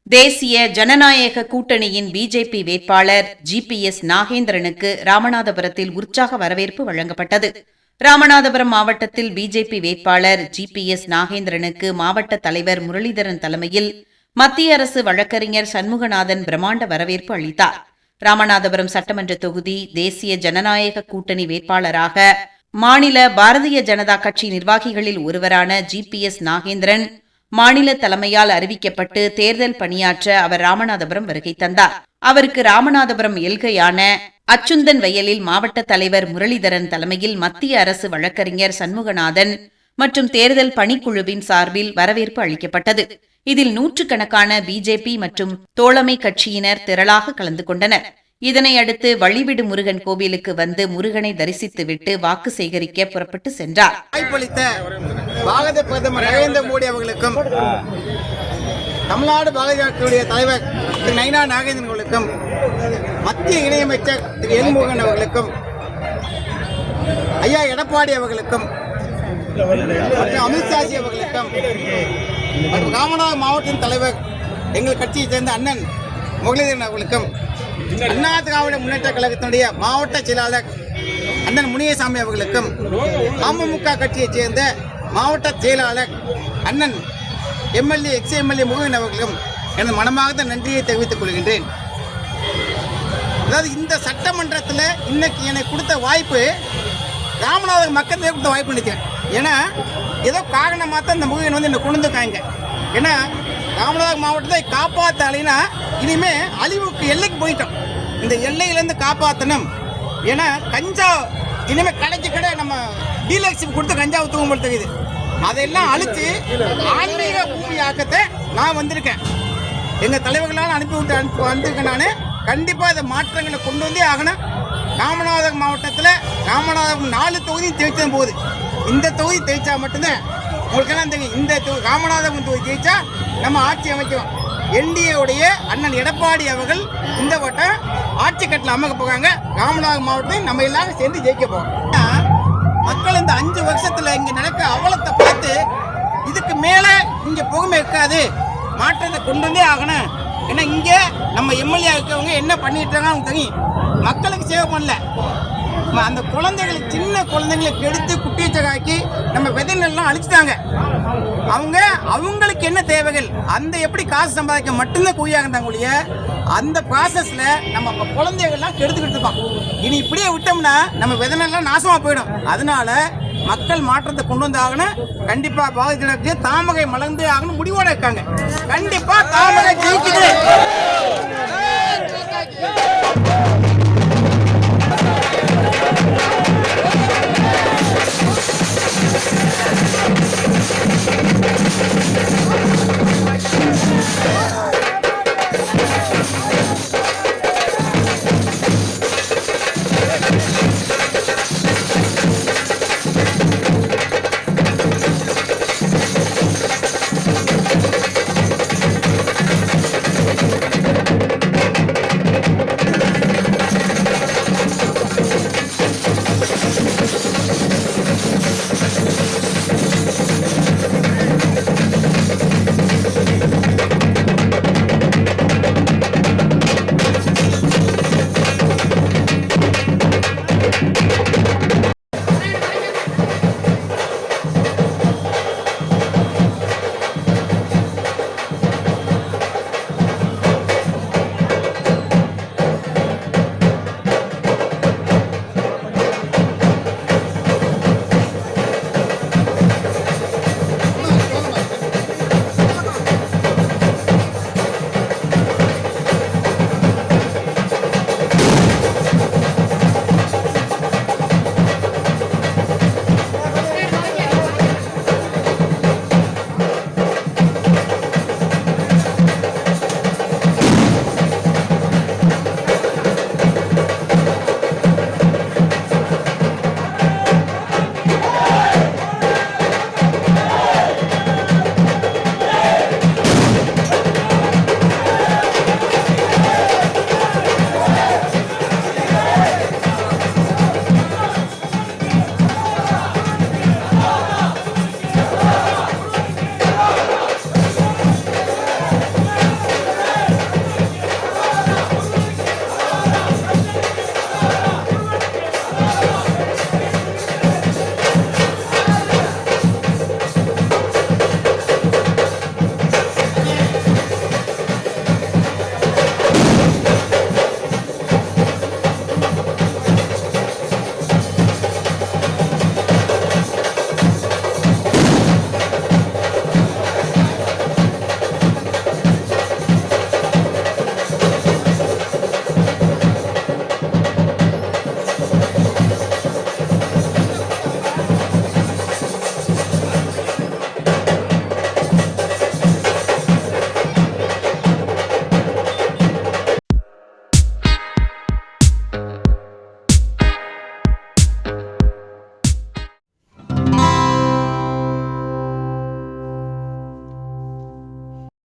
தேசிய ஜனநாயக கூட்டணியின் பிஜேபி வேட்பாளர் ஜிபிஎஸ் நாகேந்திரனுக்கு ராமநாதபுரத்தில் உற்சாக வரவேற்பு வழங்கப்பட்டது. ராமநாதபுரம் மாவட்டத்தில் பிஜேபி வேட்பாளர் ஜிபிஎஸ் நாகேந்திரனுக்கு மாவட்ட தலைவர் முரளிதரன் தலைமையில் மத்திய அரசு வழக்கறிஞர் சண்முகநாதன் பிரம்மாண்ட வரவேற்பு அளித்தார். ராமநாதபுரம் சட்டமன்ற தொகுதி தேசிய ஜனநாயக கூட்டணி வேட்பாளராக மாநில பாரதிய ஜனதா கட்சி நிர்வாகிகளில் ஒருவரான ஜிபிஎஸ் நாகேந்திரன் மாநில தலைமையால் அறிவிக்கப்பட்டு தேர்தல் பணியாற்ற அவர் ராமநாதபுரம் வருகை தந்தார். அவருக்கு ராமநாதபுரம் எல்கையான அச்சுந்தன் வயலில் மாவட்ட தலைவர் முரளிதரன் தலைமையில் மத்திய அரசு வழக்கறிஞர் சண்முகநாதன் மற்றும் தேர்தல் பணிக்குழுவின் சார்பில் வரவேற்பு அளிக்கப்பட்டது. இதில் நூற்றுக்கணக்கான பிஜேபி மற்றும் தோழமை கட்சியினர் திரளாக கலந்து கொண்டனர். இதனையடுத்து வழிவிடு முருகன் கோவிலுக்கு வந்து முருகனை தரிசித்துவிட்டு வாக்கு சேகரிக்க புறப்பட்டு சென்றார். பாரத பிரதமர் நரேந்திர மோடி அவர்களுக்கும் தமிழ்நாடு பாரதிய ஜனதா தலைவர் திரு நயினா நாகேந்திரன் அவர்களுக்கும் மத்திய இணையமைச்சர் திரு எல் முருகன் அவர்களுக்கும் ஐயா எடப்பாடி அவர்களுக்கும் மற்றும் அமித்ஷாஜி அவர்களுக்கும் மற்றும் ராமநாதபுரம் மாவட்ட தலைவர் எங்கள் கட்சியை சேர்ந்த அண்ணன் முரளிதரன் அவர்களுக்கும் அண்ணா திராவிட முன்னேற்ற கழகத்தினுடைய மாவட்ட செயலாளர் அண்ணன் முனியசாமி அவர்களுக்கும் அமமுக கட்சியைச் சேர்ந்த மாவட்ட செயலாளர் அண்ணன் எம்எல்ஏ எக்ஸ்-எம்எல்ஏ முருகன் அவர்களுக்கும் எனது மனமார்ந்த நன்றியை தெரிவித்துக் கொள்கின்றேன். அதாவது இந்த சட்டமன்றத்தில் இன்னைக்கு எனக்கு கொடுத்த வாய்ப்பு ராமநாதபுரம் மக்களுக்கு கொடுத்த வாய்ப்பு நினைக்கிறேன். ஏன்னா ஏதோ காரணமாக தான் இந்த முருகன் வந்து என்னை கொண்டு வந்துருக்காங்க. ஏன்னா ராமநாதபுரம் மாவட்டத்தை காப்பாற்றலைன்னா இனிமே அழிவுக்கு எல்லைக்கு போயிட்டோம். இந்த எல்லையிலேருந்து காப்பாற்றணும். ஏன்னா கஞ்சா இனிமேல் கடைக்கு கடை நம்ம டீலக்ஸுக்கு கொடுத்து கஞ்சாவை தூங்கும்போது தெரியுது. அதையெல்லாம் அழித்து ஆன்மீக பூமி ஆக்கத்தை நான் வந்திருக்கேன். எங்கள் தலைவர்களால் அனுப்பி வந்திருக்கேன். நான் கண்டிப்பாக இந்த மாற்றங்களை கொண்டு வந்தே ஆகணும். ராமநாதபுரம் மாவட்டத்தில் ராமநாதபுரம் 4 தொகுதி ஜெயிச்சது போகுது. இந்த தொகுதி ஜெயிச்சா மட்டும்தான் உங்களுக்கெல்லாம் தெரியும். இந்த ராமநாதபுரம் தொகுதி ஜெயிச்சா நம்ம ஆட்சி அமைக்கிறோம். என்டிஏவுடைய அண்ணன் எடப்பாடி அவர்கள் இந்த வட்டம் ஆட்சி கட்டில் அமைக்க போகிறாங்க. ராமநாதபுரம் மாவட்டத்தை நம்ம எல்லாரும் சேர்ந்து ஜெயிக்க போகிறோம். மக்கள் இந்த 5 வருஷத்தில் இங்கே நடக்க அவலத்தை பார்த்து இதுக்கு மேலே இங்கே புகமை இருக்காது, மாற்றத்தை கொண்டு வந்தே ஆகணும். ஏன்னா இங்கே நம்ம எம்எல்ஏ இருக்கிறவங்க என்ன பண்ணிட்டு இருக்காங்க தெரியும். மக்களுக்கு சேவை பண்ணல. அந்த குழந்தைகளுக்கு சின்ன குழந்தைங்களுக்கு எடுத்து குட்டிச்சகாக்கி நம்ம விதைகள்லாம் அழிச்சிட்டாங்க. அவங்களுக்கு என்ன தேவைகள் அந்த எப்படி காசு சம்பாதிக்க மட்டும்தான் குறியாகிறாங்க ஒழிய அந்த ப்ராசஸ்ல நம்ம குழந்தைகள்லாம் கெடுத்துக்கிட்டு இருக்கோம். இனி இப்படியே விட்டோம்னா நம்ம விதைகள்லாம் நாசமா போயிடும். அதனால மக்கள் மாற்றத்தை கொண்டு வந்து ஆகணும். கண்டிப்பா பாரதிய ஜனதா தாமரை மலர்ந்து ஆகணும் முடிவோட இருக்காங்க. கண்டிப்பா தாமரை ஜெயிக்குது.